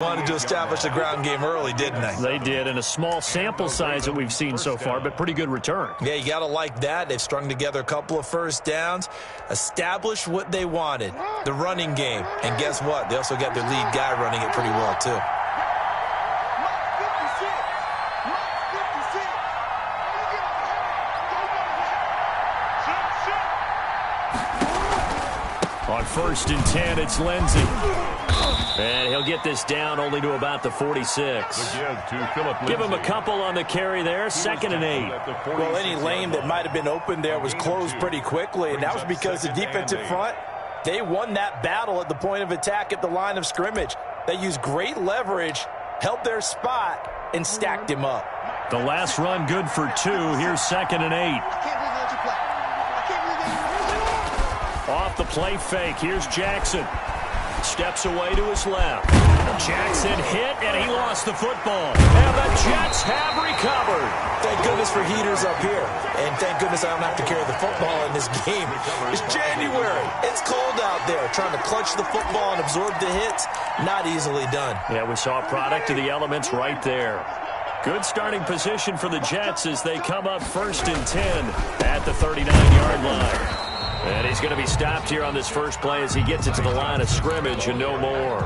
Wanted to establish the ground game early, didn't they? They did, and a small sample size that we've seen so far, but pretty good return. Yeah, you got to like that. They've strung together a couple of first downs, established what they wanted, the running game. And guess what? They also got their lead guy running it pretty well, too. On 1st and 10, it's Lindsey. And he'll get this down only to about the 46. Give him a couple on the carry there. 2nd and 8. Well, any lane that might have been open there was closed pretty quickly, and that was because the defensive front, they won that battle at the point of attack at the line of scrimmage. They used great leverage, held their spot, and stacked him up. The last run good for 2. Here's 2nd and 8. Off the play fake. Here's Jackson. Steps away to his left. Jackson hit, and he lost the football. And the Jets have recovered. Thank goodness for heaters up here. And thank goodness I don't have to carry the football in this game. It's January. It's cold out there. Trying to clutch the football and absorb the hits, not easily done. Yeah, we saw a product of the elements right there. Good starting position for the Jets as they come up 1st and 10 at the 39-yard line. And he's going to be stopped here on this first play as he gets it to the line of scrimmage and no more.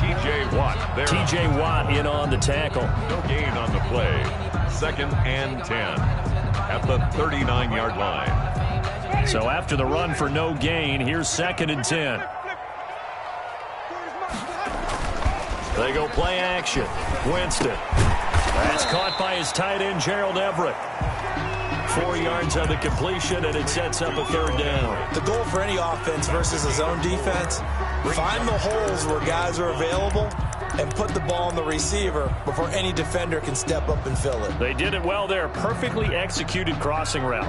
T.J. Watt there. T.J. Watt in on the tackle. No gain on the play. 2nd and 10 at the 39-yard line. So after the run for no gain, here's 2nd and 10. They go play action. Winston. That's caught by his tight end, Gerald Everett. 4 yards on the completion, and it sets up a 3rd down. The goal for any offense versus a zone defense, find the holes where guys are available and put the ball on the receiver before any defender can step up and fill it. They did it well there. Perfectly executed crossing route.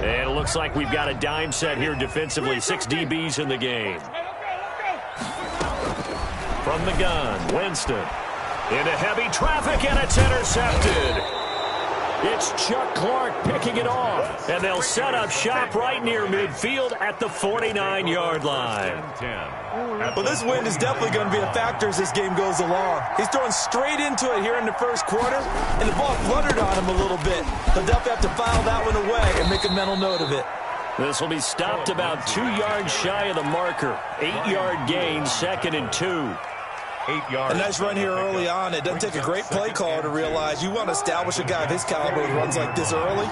And it looks like we've got a dime set here defensively. 6 DBs in the game. From the gun, Winston. Into heavy traffic, and it's intercepted. It's Chuck Clark picking it off, and they'll set up shop right near midfield at the 49-yard line. Well, this wind is definitely going to be a factor as this game goes along. He's throwing straight into it here in the first quarter, and the ball fluttered on him a little bit. He'll definitely have to file that one away and make a mental note of it. This will be stopped about 2 yards shy of the marker. 8-yard gain, 2nd and 2. 8 yards. A nice run here early on. It doesn't take a great play caller to realize you want to establish a guy of his caliber who runs like this early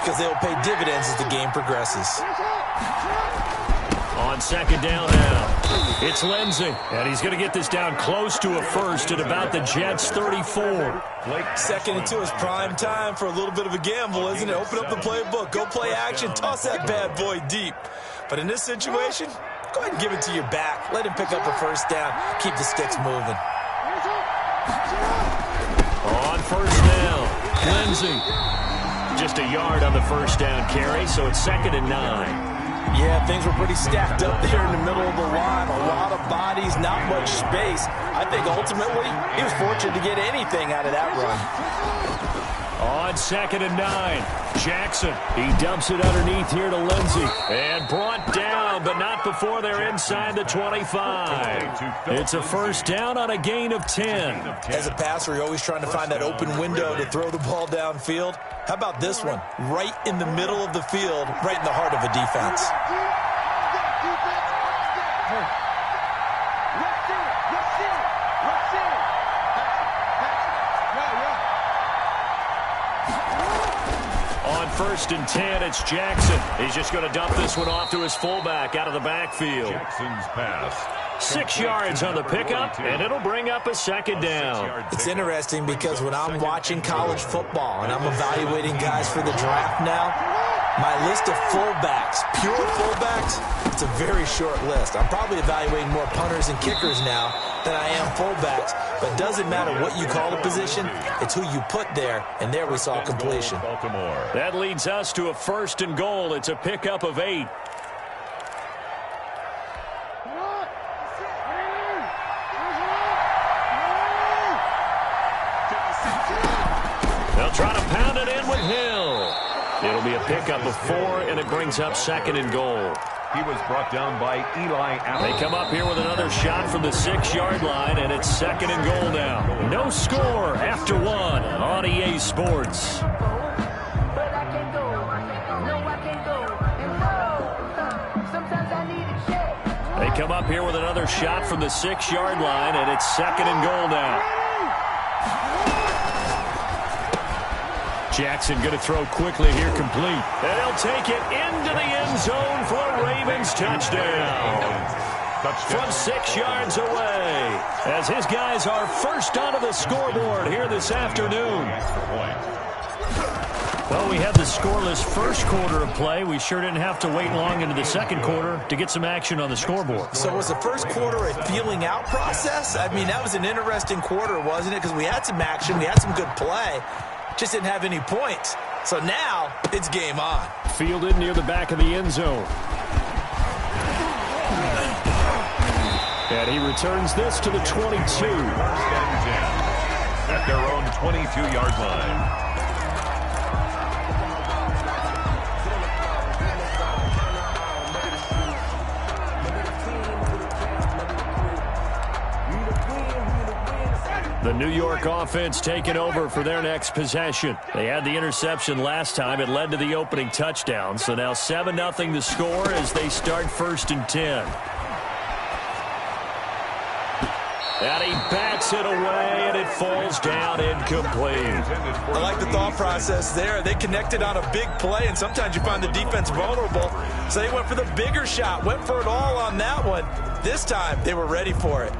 because they will pay dividends as the game progresses. On 2nd down now, it's Lindsey, and he's going to get this down close to a first at about the Jets' 34. 2nd and 2 is prime time for a little bit of a gamble, isn't it? Open up the playbook, go play action, toss that bad boy deep. But in this situation, go ahead and give it to your back. Let him pick up a first down. Keep the sticks moving. On 1st down, Lindsey. Just a yard on the first down carry, so it's 2nd and 9. Yeah, things were pretty stacked up there in the middle of the line. A lot of bodies, not much space. I think ultimately he was fortunate to get anything out of that run. On 2nd and 9, Jackson. He dumps it underneath here to Lindsey. And brought down, but not before they're inside the 25. It's a first down on a gain of 10. As a passer, you're always trying to find that open window to throw the ball downfield. How about this one? Right in the middle of the field, right in the heart of a defense. On 1st and 10, it's Jackson. He's just going to dump this one off to his fullback out of the backfield. Jackson's pass. 6 yards on the pickup, and it'll bring up a 2nd down. It's interesting because when I'm watching college football and I'm evaluating guys for the draft now, my list of fullbacks, pure fullbacks, it's a very short list. I'm probably evaluating more punters and kickers now than I am fullbacks. But it doesn't matter what you call the position, it's who you put there, and there we saw completion. That leads us to a 1st and goal. It's a pickup of 8. They'll try to pound it in with Hill. It'll be a pickup of 4, and it brings up 2nd and goal. He was brought down by Eli Allen. They come up here with another shot from the 6-yard line, and it's 2nd and goal now. No score after 1 on EA Sports. They come up here with another shot from the 6-yard line, and it's 2nd and goal now. Jackson going to throw quickly here, complete. And he'll take it into the end zone for a Ravens touchdown. From 6 yards away, as his guys are first onto the scoreboard here this afternoon. Well, we had the scoreless first quarter of play. We sure didn't have to wait long into the second quarter to get some action on the scoreboard. So was the first quarter a feeling out process? I mean, that was an interesting quarter, wasn't it? Because we had some action, we had some good play, just didn't have any points. So now it's game on. Fielded near the back of the end zone. And he returns this to the 22. At their own 22-yard line. The New York offense taking over for their next possession. They had the interception last time. It led to the opening touchdown. So now 7-0 the score as they start 1st and 10. And he bats it away, and it falls down incomplete. I like the thought process there. They connected on a big play, and sometimes you find the defense vulnerable. So they went for the bigger shot, went for it all on that one. This time, they were ready for it.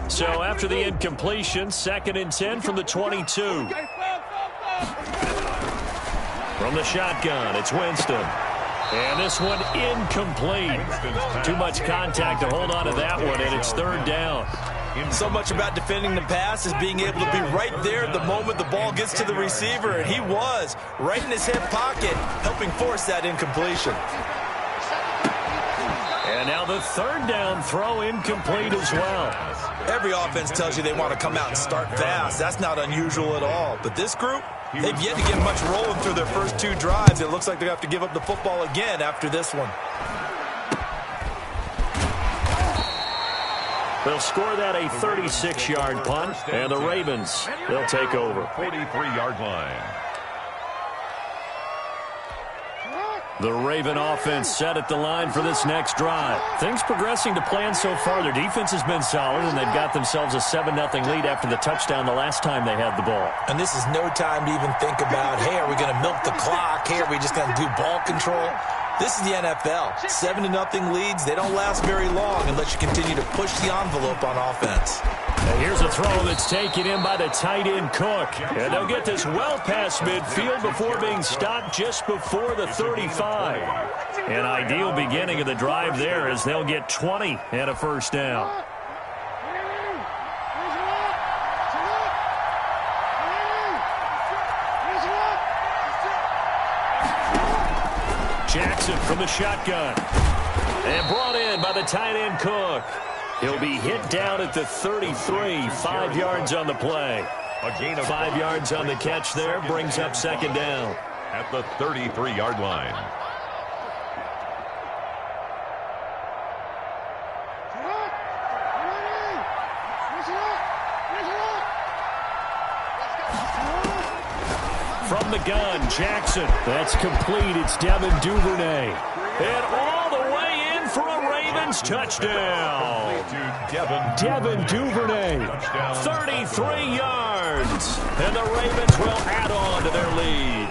So after the incompletion, 2nd and 10 from the 22. From the shotgun, it's Winston. And this one incomplete. Too much contact to hold on to that one, and it's 3rd down. So much about defending the pass is being able to be right there at the moment the ball gets to the receiver, and he was right in his hip pocket, helping force that incompletion. And now the 3rd down throw incomplete as well. Every offense tells you they want to come out and start fast. That's not unusual at all. But this group, they've yet to get much rolling through their first 2 drives. It looks like they have to give up the football again after this one. They'll score that a 36-yard punt, and the Ravens, they'll take over. 43-yard line. The Raven offense set at the line for this next drive. Things progressing to plan so far. Their defense has been solid, and they've got themselves a 7-0 lead after the touchdown the last time they had the ball. And this is no time to even think about, hey, are we going to milk the clock? Hey, are we just going to do ball control? This is the NFL. 7-0 leads, they don't last very long unless you continue to push the envelope on offense. And here's a throw that's taken in by the tight end Cook. And they'll get this well past midfield before being stopped just before the 35. An ideal beginning of the drive there as they'll get 20 and a 1st down. Jackson from the shotgun. And brought in by the tight end Cook. He'll be hit down at the 33, 5 yards on the play. 5 yards on the catch there, brings up 2nd down. At the 33-yard line. From the gun, Jackson. That's complete. It's Devin Duvernay. And all the way in for a Ravens touchdown. Devin Duvernay. 33 yards. And the Ravens will add on to their lead.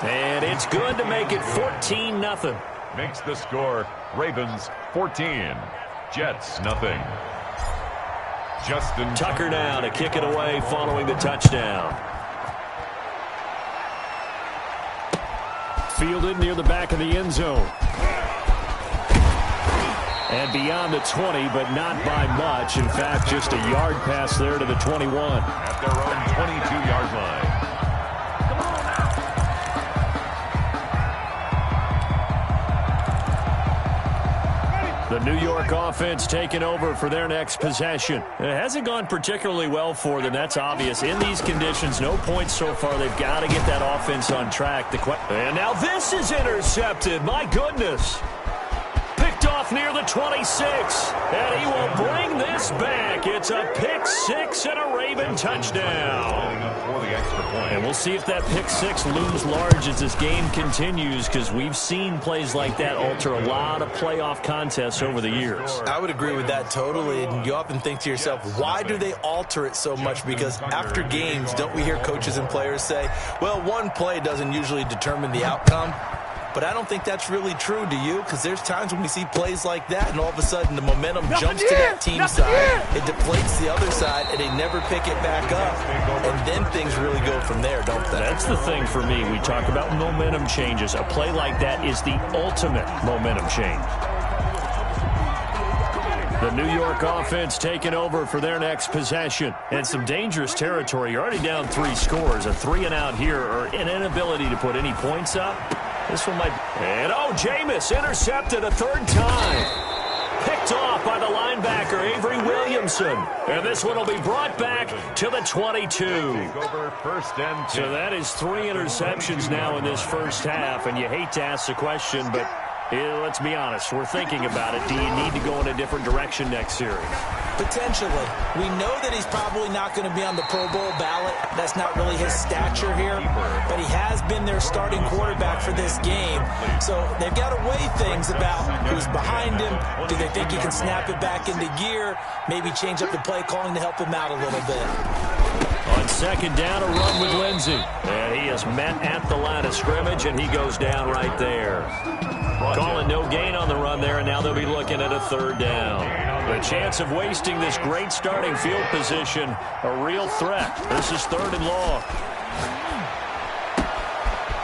And it's good to make it 14-0. Makes the score Ravens 14, Jets nothing. Justin Tucker now to kick it away following the touchdown. Fielded near the back of the end zone. And beyond the 20, but not by much. In fact, just a yard pass there to the 21. At their own 22-yard line. The New York York offense taking over for their next possession. It hasn't gone particularly well for them. That's obvious. In these conditions, no points so far. They've got to get that offense on track. And now this is intercepted. My goodness. Picked off near the 26. And he will bring this back. It's a pick six and a Raven touchdown. And we'll see if that pick six looms large as this game continues, because we've seen plays like that alter a lot of playoff contests over the years. I would agree with that totally. And you often think to yourself, why do they alter it so much? Because after games, don't we hear coaches and players say, well, one play doesn't usually determine the outcome? But I don't think that's really true, do you? Because there's times when we see plays like that, and all of a sudden the momentum jumps to that team side. It deflates the other side, and they never pick it back up. And then things really go from there, don't they? That's the thing for me. We talk about momentum changes. A play like that is the ultimate momentum change. The New York offense taking over for their next possession. And some dangerous territory. You're already down 3 scores. A 3-and-out here, or an inability to put any points up. This one might... And, oh, Jameis intercepted a 3rd time. Picked off by the linebacker, Avery Williamson. And this one will be brought back to the 22. So that is 3 interceptions now in this first half. And you hate to ask the question, but let's be honest. We're thinking about it. Do you need to go in a different direction next series? Potentially. We know that he's probably not going to be on the Pro Bowl ballot. That's not really his stature here. But he has been their starting quarterback for this game. So they've got to weigh things about who's behind him. Do they think he can snap it back into gear? Maybe change up the play calling to help him out a little bit. On 2nd down, a run with Lindsey. And he is met at the line of scrimmage, and he goes down right there. Calling no gain on the run there, and now they'll be looking at a 3rd down. The chance of wasting this great starting field position, a real threat. This is 3rd and long.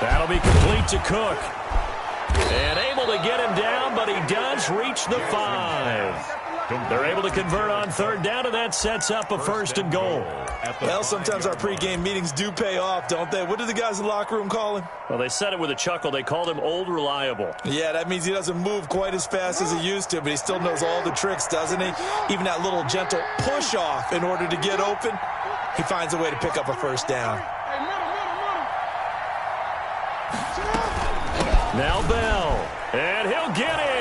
That'll be complete to Cook. And able to get him down, but he does reach the 5. They're able to convert on 3rd down, and that sets up a 1st and goal. Well, sometimes our pregame meetings do pay off, don't they? What do the guys in the locker room call him? Well, they said it with a chuckle. They called him Old Reliable. Yeah, that means he doesn't move quite as fast as he used to, but he still knows all the tricks, doesn't he? Even that little gentle push-off in order to get open, he finds a way to pick up a 1st down. Now Bell, and he'll get in.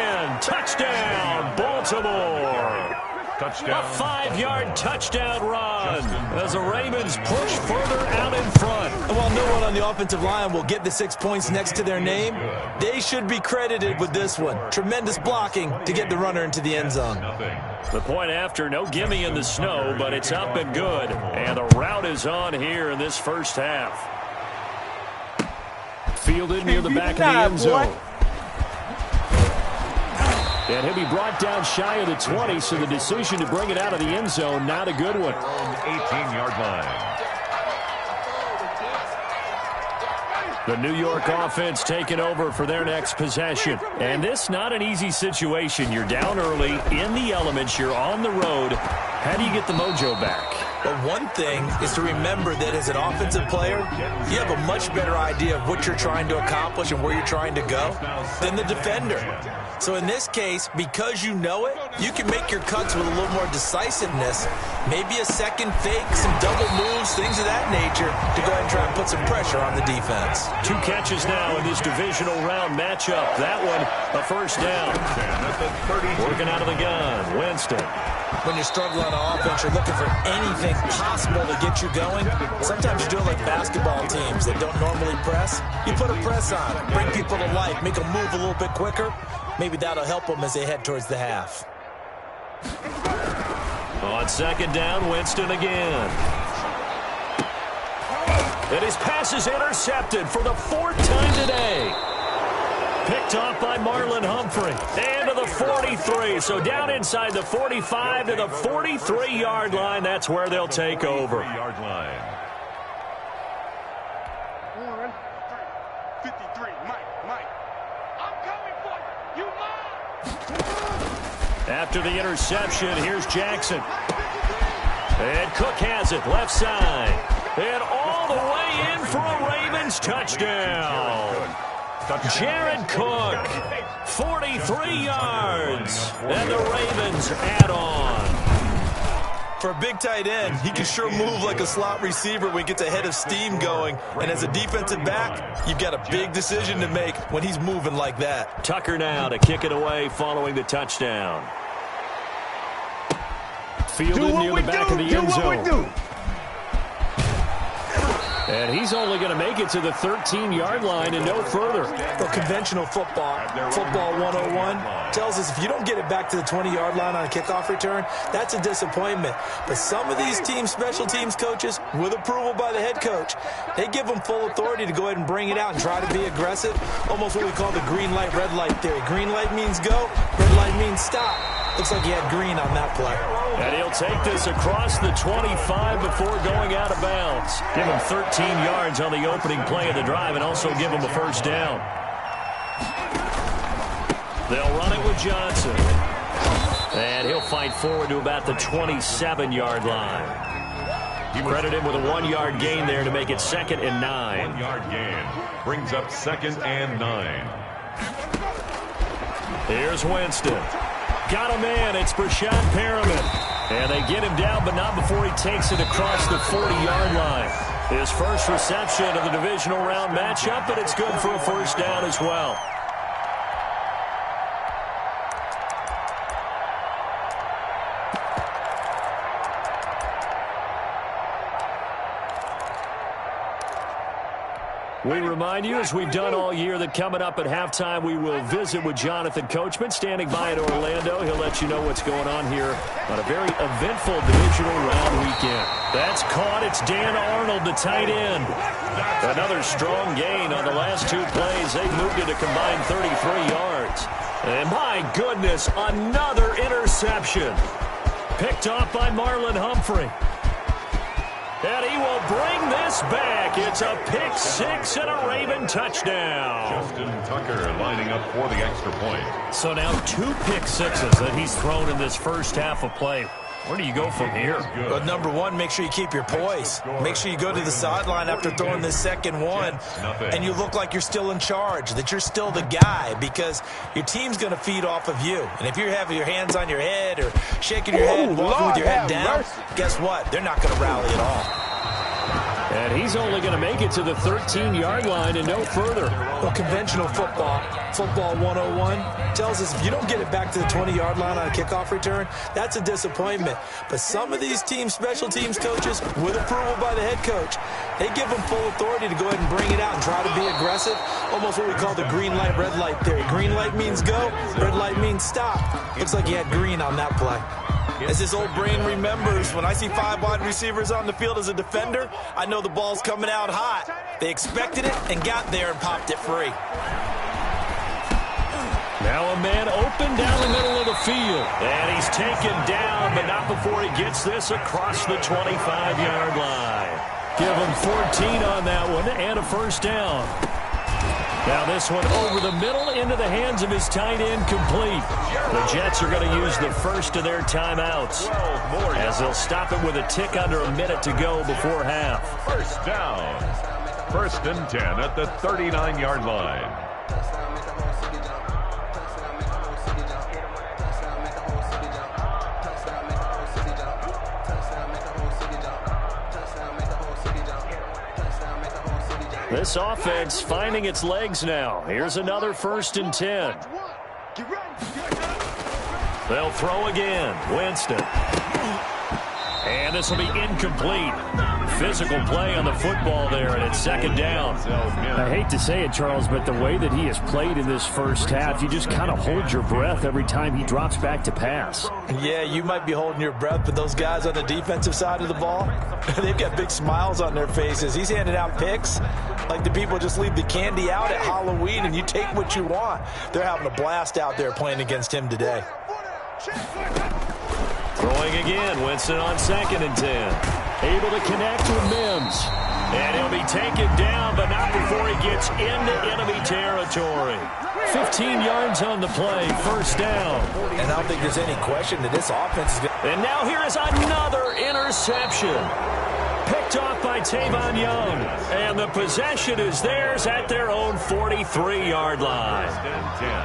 Touchdown, Baltimore. Touchdown. A 5-yard touchdown run as the Ravens push further out in front. And while no one on the offensive line will get the 6 points next to their name, they should be credited with this one. Tremendous blocking to get the runner into the end zone. The point after, no gimme in the snow, but it's up and good. And the route is on here in this first half. Fielded near the back of the end zone. And he'll be brought down shy of the 20, so the decision to bring it out of the end zone, not a good one. 18-yard line. The New York offense taking over for their next possession. And this not an easy situation. You're down early, in the elements, you're on the road. How do you get the mojo back? But one thing is to remember that as an offensive player, you have a much better idea of what you're trying to accomplish and where you're trying to go than the defender. So in this case, because you know it, you can make your cuts with a little more decisiveness. Maybe a second fake, some double moves, things of that nature to go ahead and try and put some pressure on the defense. 2 catches now in this divisional round matchup. That one, a 1st down. Working out of the gun, Winston. When you're struggling on offense, you're looking for anything possible to get you going. Sometimes you're doing like basketball teams that don't normally press. You put a press on, bring people to life, make them move a little bit quicker. Maybe that'll help them as they head towards the half. On 2nd down, Winston again. And his pass is intercepted for the 4th time today. Picked off by Marlon Humphrey. And to the 43. So down inside the 45 to the 43-yard line. That's where they'll take over. 43-yard line. 53, Mike. I'm coming for you. Mike. After the interception, here's Jackson. And Cook has it, left side. And all the way in for a Ravens touchdown. Jared Cook, 43 yards, and the Ravens add on. For a big tight end, he can sure move like a slot receiver when he gets a head of steam going. And as a defensive back, you've got a big decision to make when he's moving like that. Tucker now to kick it away following the touchdown. Fielded near the back of the end zone. And he's only going to make it to the 13-yard line and no further. Well, conventional football 101, tells us if you don't get it back to the 20-yard line on a kickoff return, that's a disappointment. But some of these special teams coaches, with approval by the head coach, they give them full authority to go ahead and bring it out and try to be aggressive. Almost what we call the green light, red light theory. Green light means go, red light means stop. Looks like he had green on that play. And he'll take this across the 25 before going out of bounds. Give him 13 yards on the opening play of the drive and also give him a first down. They'll run it with Johnson. And he'll fight forward to about the 27-yard line. Credit him with a 1-yard gain there to make it 2nd and 9. 1-yard gain brings up 2nd and 9. Here's Winston. Got a man. It's Breshad Perriman. And they get him down, but not before he takes it across the 40-yard line. His first reception of the divisional round matchup, but it's good for a first down as well. We remind you, as we've done all year, that coming up at halftime, we will visit with Jonathan Coachman, standing by in Orlando. He'll let you know what's going on here on a very eventful divisional round weekend. That's caught. It's Dan Arnold, the tight end. Another strong gain on the last 2 plays. They've moved it a combined 33 yards. And my goodness, another interception. Picked off by Marlon Humphrey. And he will bring this back. It's a pick 6 and a Raven touchdown. Justin Tucker lining up for the extra point. So now 2 pick 6s that he's thrown in this first half of play. Where do you go from here? But number one, make sure you keep your poise. Make sure you go to the sideline after throwing this second one, and you look like you're still in charge, that you're still the guy, because your team's going to feed off of you. And if you're having your hands on your head or shaking your head and walking with your head down, guess what? They're not going to rally at all. And he's only going to make it to the 13-yard line and no further. Well, conventional football 101, tells us if you don't get it back to the 20-yard line on a kickoff return, that's a disappointment. But some of these special teams coaches, with approval by the head coach, they give them full authority to go ahead and bring it out and try to be aggressive. Almost what we call the green light, red light theory. Green light means go, red light means stop. Looks like he had green on that play. As his old brain remembers, when I see 5 wide receivers on the field as a defender, I know the ball's coming out hot. They expected it and got there and popped it free. Now a man open down the middle of the field. And he's taken down, but not before he gets this across the 25-yard line. Give him 14 on that one and a first down. Now this one over the middle into the hands of his tight end, complete. The Jets are going to use the first of their timeouts, as they'll stop it with a tick under a minute to go before half. First down. 1st and 10 at the 39-yard line. This offense finding its legs now. Here's another 1st and 10. They'll throw again. Winston. And this will be incomplete. Physical play on the football there, and it's 2nd down. I hate to say it, Charles, but the way that he has played in this first half, you just kind of hold your breath every time he drops back to pass. Yeah, you might be holding your breath, but those guys on the defensive side of the ball, they've got big smiles on their faces. He's handing out picks like the people just leave the candy out at Halloween and you take what you want. They're having a blast out there playing against him today. Throwing again, Winston on 2nd and 10. Able to connect with Mims. And he'll be taken down, but not before he gets into enemy territory. 15 yards on the play, 1st down. And I don't think there's any question that this offense is going to... And now here is another interception. Picked picked off by Tavon Young. And the possession is theirs at their own 43-yard line.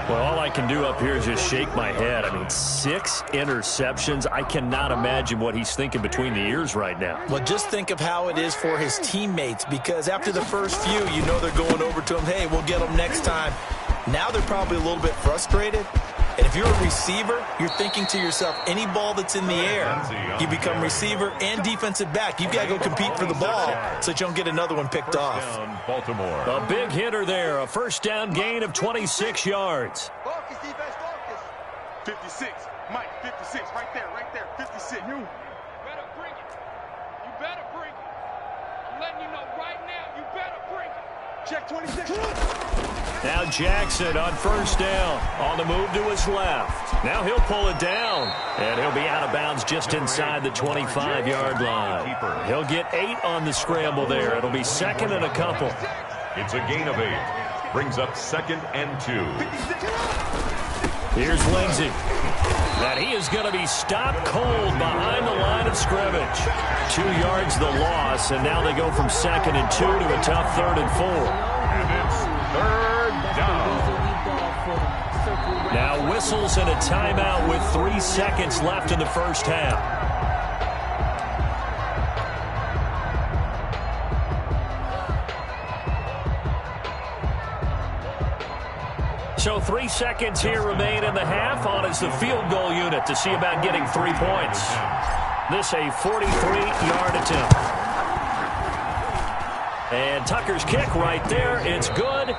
Well, all I can do up here is just shake my head. I mean, 6 interceptions. I cannot imagine what he's thinking between the ears right now. Well, just think of how it is for his teammates, because after the first few, you know they're going over to him, hey, we'll get them next time. Now they're probably a little bit frustrated. And if you're a receiver, you're thinking to yourself, any ball that's in the air, you become receiver and defensive back. You've got to go compete for the ball so that you don't get another one picked off. Baltimore. A big hitter there, a first down gain of 26 yards. Focus, defense, focus. 56. Mike, 56. Right there, 56. You better bring it. You better bring it. I'm letting you know right now, you better bring it. Check 26. Now Jackson on first down. On the move to his left. Now he'll pull it down. And he'll be out of bounds just inside the 25-yard line. He'll get 8 on the scramble there. It'll be second and a couple. It's a gain of 8. Brings up 2nd and 2. Here's Lindsey. And he is going to be stopped cold behind the line of scrimmage. 2 yards the loss, and now they go from 2nd and 2 to a tough 3rd and 4. And it's 3rd down. Now whistles and a timeout with 3 seconds left in the first half. So 3 seconds here remain in the half. On is the field goal unit to see about getting 3 points. This a 43-yard attempt. And Tucker's kick right there. It's good.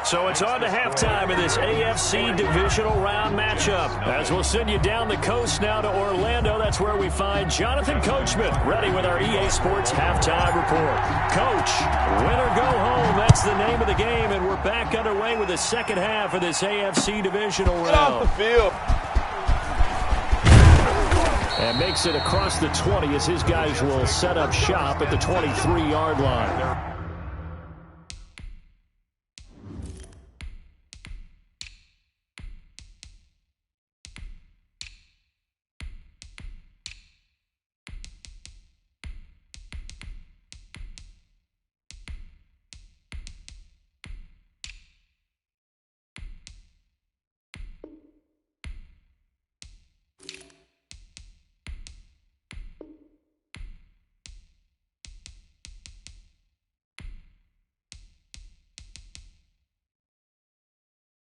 So it's on to halftime of this AFC divisional round matchup. As we'll send you down the coast now to Orlando, that's where we find Jonathan Coachman ready with our EA Sports halftime report. Coach, win or go home, that's the name of the game, and we're back underway with the second half of this AFC divisional round. Get off the field. And makes it across the 20 as his guys will set up shop at the 23-yard line.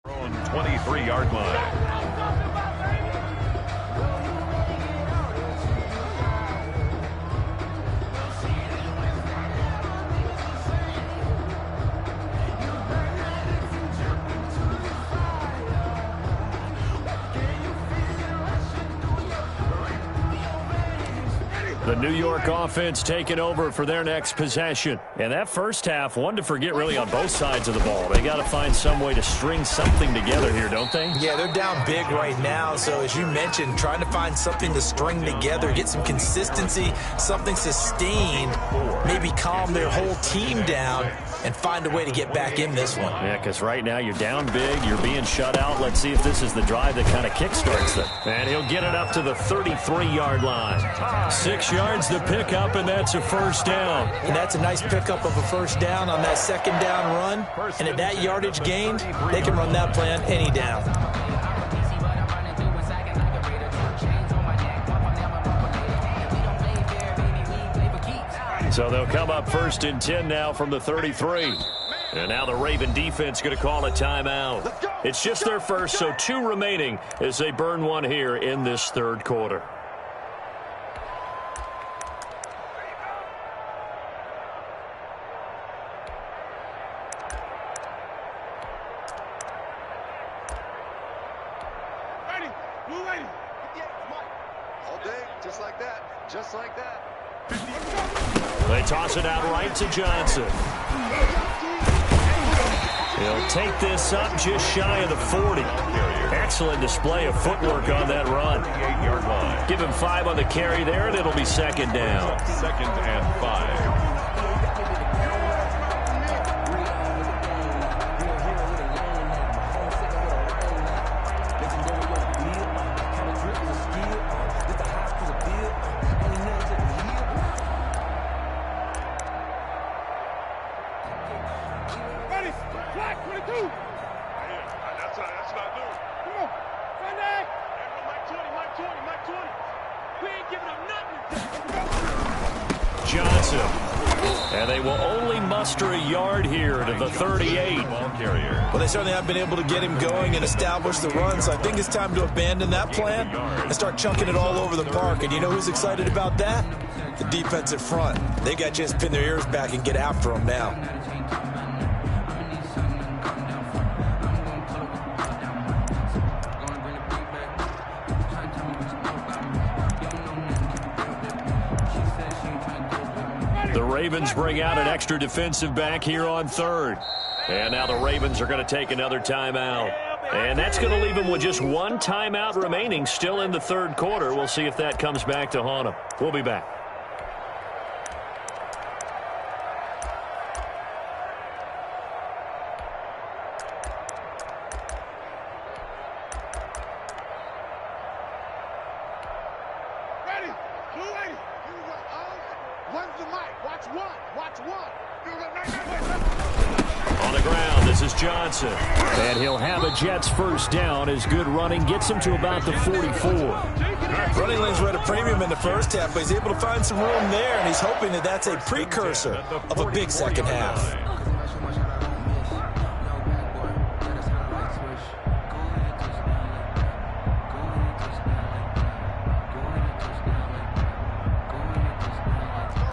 On 23-yard line. The New York offense taking over for their next possession. And that first half, one to forget really on both sides of the ball. They got to find some way to string something together here, don't they? Yeah, they're down big right now. So as you mentioned, trying to find something to string together, get some consistency, something sustained, maybe calm their whole team down and find a way to get back in this one. Yeah, because right now you're down big, you're being shut out. Let's see if this is the drive that kind of kickstarts them. And he'll get it up to the 33-yard line. 6 yards to pick up, and that's a first down. And that's a nice pickup of a first down on that second down run. And at that yardage gained, they can run that play on any down. So they'll come up 1st and 10 now from the 33. And now the Raven defense going to call a timeout. It's just their first, so 2 remaining as they burn one here in this third quarter. Ready. Blue lady. All day. Just like that. Just like that. They toss it out right to Johnson. He'll take this up just shy of the 40. Excellent display of footwork on that run. 8-yard line. Give him 5 on the carry there, and it'll be second down. 2nd and 5. Ready? Flag 22. That's what I do. Come on. Sunday. Mike 20. We ain't giving up nothing. Johnson. And they will only muster a yard here to the 38. Ball carrier. Well, they certainly have been able to get him going and establish the run, so I think it's time to abandon that plan and start chunking it all over the park. And you know who's excited about that? The defensive front. They got a chance to pin their ears back and get after him now. The Ravens bring out an extra defensive back here on third. And now the Ravens are going to take another timeout. And that's going to leave them with just one timeout remaining still in the third quarter. We'll see if that comes back to haunt them. We'll be back. Ready? 280. One's the mic. Watch one. On the ground, this is Johnson. And he'll have a Jets first down as good running gets him to about the 44. Running lanes were at a premium in the first half, but he's able to find some room there, and he's hoping that that's a precursor of a big second half.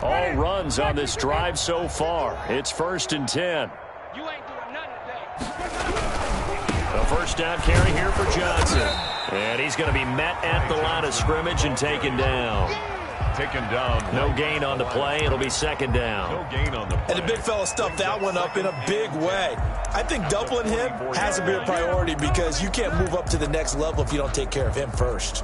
All runs on this drive so far. It's 1st and 10. You ain't doing nothing today. The first down carry here for Johnson. And he's going to be met at the line of scrimmage and taken down. Taken down. No gain on the play. It'll be 2nd down. No gain on the play. And the big fella stuffed that one up in a big way. I think doubling him has to be a priority because you can't move up to the next level if you don't take care of him first.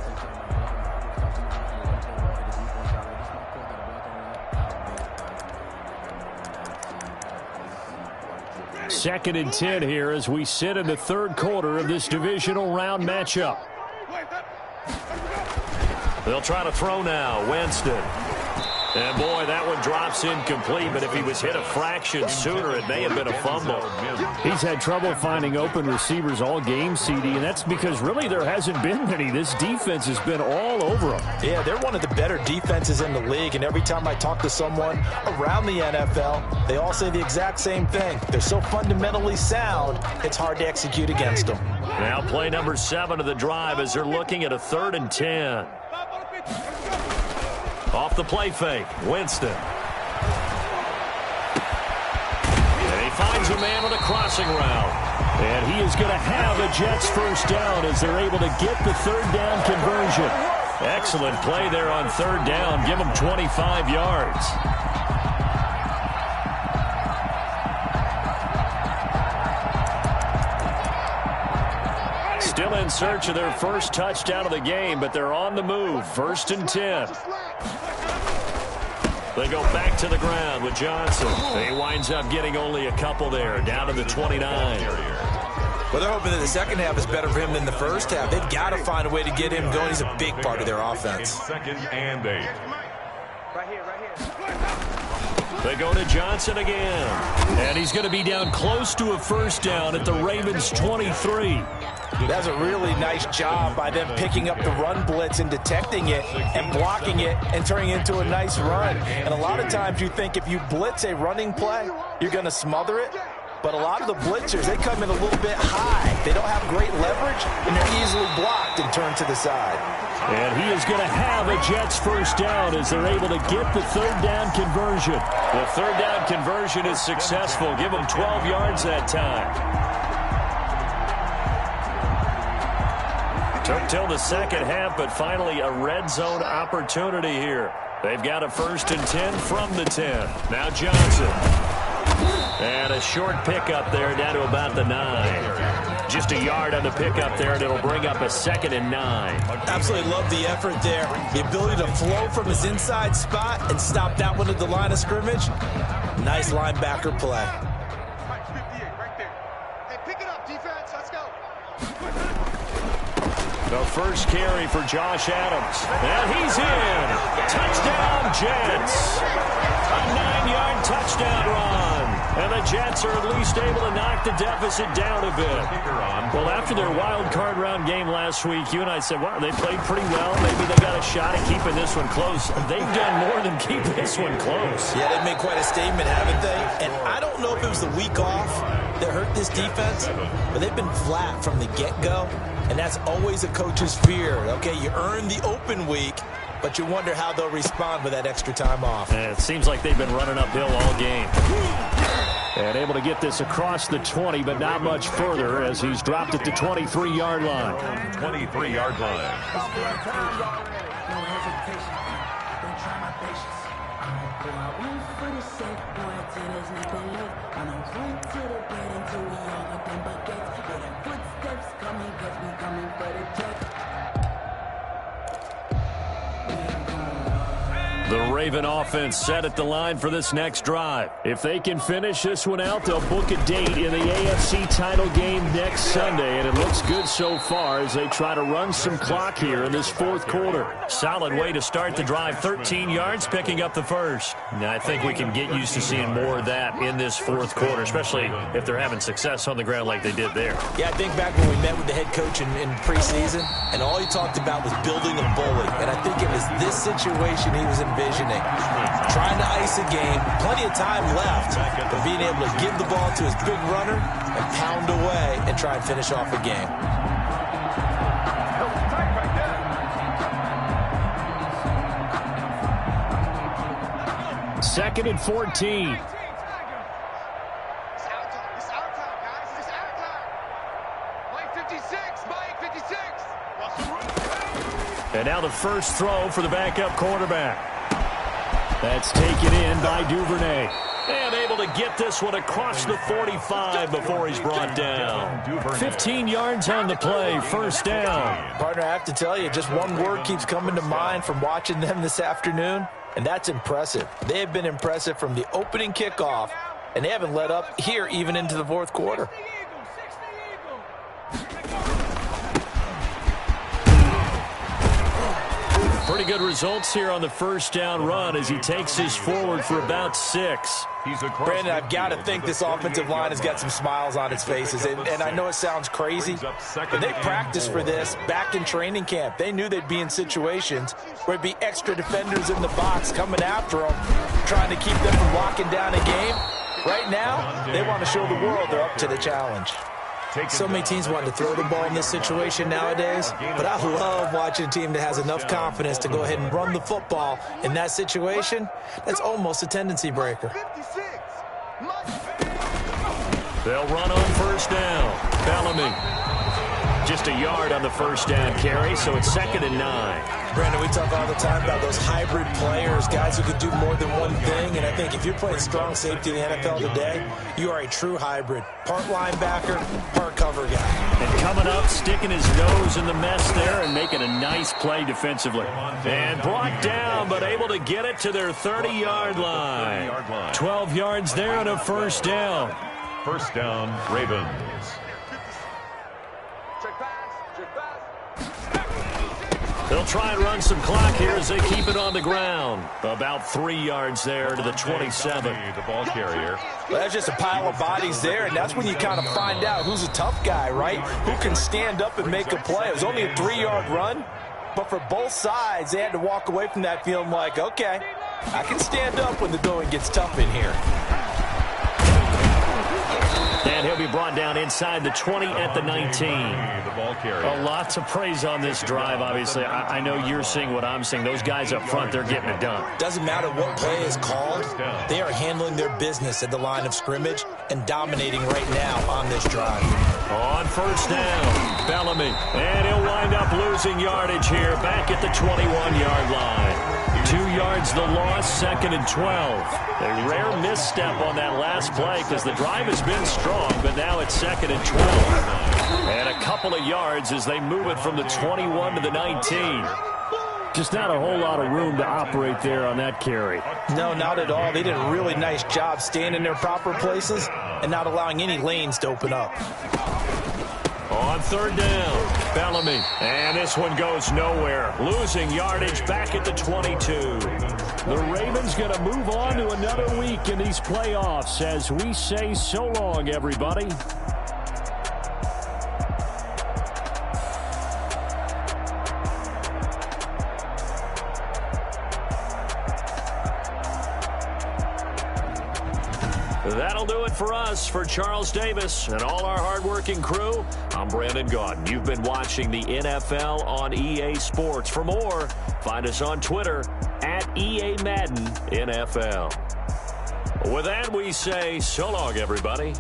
2nd and 10 here as we sit in the third quarter of this divisional round matchup. They'll try to throw now. Winston. And, boy, that one drops incomplete, but if he was hit a fraction sooner, it may have been a fumble. He's had trouble finding open receivers all game, CD, and that's because really there hasn't been many. This defense has been all over them. Yeah, they're one of the better defenses in the league, and every time I talk to someone around the NFL, they all say the exact same thing. They're so fundamentally sound, it's hard to execute against them. Now play number 7 of the drive as they're looking at a 3rd and 10. Off the play fake, Winston. And he finds a man on a crossing route. And he is going to have a Jets first down as they're able to get the 3rd down conversion. Excellent play there on 3rd down. Give him 25 yards. Still in search of their first touchdown of the game, but they're on the move. 1st and 10. They go back to the ground with Johnson. He winds up getting only a couple there, down to the 29. Well, they're hoping that the second half is better for him than the first half. They've got to find a way to get him going. He's a big part of their offense. 2nd and 8. Right here. They go to Johnson again. And he's going to be down close to a first down at the Ravens' 23. That's a really nice job by them picking up the run blitz and detecting it and blocking it and turning it into a nice run. And a lot of times you think if you blitz a running play, you're going to smother it. But a lot of the blitzers, they come in a little bit high. They don't have great leverage, and they're easily blocked and turned to the side. And he is going to have a Jets first down as they're able to get the 3rd down conversion. The 3rd down conversion is successful. Give them 12 yards that time. Took till the second half, but finally a red zone opportunity here. They've got a 1st and 10 from the 10. Now Johnson. And a short pickup there down to about the 9. Just a yard on the pickup there, and it'll bring up a 2nd and 9. Absolutely love the effort there. The ability to flow from his inside spot and stop that one at the line of scrimmage. Nice linebacker play. Mike 58 right there. Hey, pick it up, defense. Let's go. The first carry for Josh Adams. And he's in. Touchdown, Jets. A 9-yard touchdown run. And the Jets are at least able to knock the deficit down a bit. Well, after their wild card round game last week, you and I said, wow, they played pretty well. Maybe they got a shot at keeping this one close. They've done more than keep this one close. Yeah, they've made quite a statement, haven't they? And I don't know if it was the week off that hurt this defense, but they've been flat from the get-go, and that's always a coach's fear. Okay, you earn the open week, but you wonder how they'll respond with that extra time off. And it seems like they've been running uphill all game. And able to get this across the 20, but not much further as he's dropped at the 23-yard line. 23-yard line. The Raven offense set at the line for this next drive. If they can finish this one out, they'll book a date in the AFC title game next Sunday, and it looks good so far as they try to run some clock here in this fourth quarter. Solid way to start the drive, 13 yards, picking up the first. Now, I think we can get used to seeing more of that in this fourth quarter, especially if they're having success on the ground like they did there. Yeah, I think back when we met with the head coach in preseason, and all he talked about was building a bully, and I think it was this situation he was envisioning. Trying to ice a game, plenty of time left, but being able to give the ball to his big runner and pound away and try and finish off a game. Second and 14. And now the first throw for the backup quarterback. That's taken in by Duvernay. And able to get this one across the 45 before he's brought down. 15 yards on the play, first down. Partner, I have to tell you, just one word keeps coming to mind from watching them this afternoon, and that's impressive. They have been impressive from the opening kickoff, and they haven't let up here even into the fourth quarter. Pretty good results here on the first down run as he takes us forward for about 6. Brandon, I've got to think this offensive line has got some smiles on its faces, and I know it sounds crazy, but they practiced for this back in training camp. They knew they'd be in situations where it'd be extra defenders in the box coming after them, trying to keep them from locking down a game. Right now, they want to show the world they're up to the challenge. So many teams want to throw the ball in this situation nowadays, but I love watching a team that has enough confidence to go ahead and run the football in that situation. That's almost a tendency breaker. They'll run on first down. Bellamy. Just a yard on the first down carry, so it's 2nd and 9. Brandon, we talk all the time about those hybrid players, guys who can do more than one thing, and I think if you're playing strong safety in the NFL today, you are a true hybrid. Part linebacker, part cover guy. And coming up, sticking his nose in the mess there and making a nice play defensively. And brought down, but able to get it to their 30-yard line. 12 yards there and a first down. First down, Ravens. They'll try and run some clock here as they keep it on the ground. About 3 yards there to the 27. The ball carrier. Well, that's just a pile of bodies there, and that's when you kind of find out who's a tough guy, right? Who can stand up and make a play. It was only a 3-yard run, but for both sides, they had to walk away from that feeling like, okay, I can stand up when the going gets tough in here. And he'll be brought down inside the 20 at the 19. The ball carrier. A lot to praise on this drive, obviously. I know you're seeing what I'm seeing. Those guys up front, they're getting it done. Doesn't matter what play is called. They are handling their business at the line of scrimmage and dominating right now on this drive. On first down, Bellamy. And he'll wind up losing yardage here back at the 21-yard line. 2 yards the loss, 2nd and 12. A rare misstep on that last play because the drive has been strong, but now it's 2nd and 12. And a couple of yards as they move it from the 21 to the 19. Just not a whole lot of room to operate there on that carry. No, not at all. They did a really nice job staying in their proper places and not allowing any lanes to open up. On third down, Bellamy. And this one goes nowhere. Losing yardage back at the 22. The Ravens going to move on to another week in these playoffs as we say so long, everybody. That'll do it for us. For Charles Davis and all our hardworking crew, I'm Brandon Gaudin. You've been watching the NFL on EA Sports. For more, find us on Twitter at EA Madden NFL. With that, we say so long, everybody.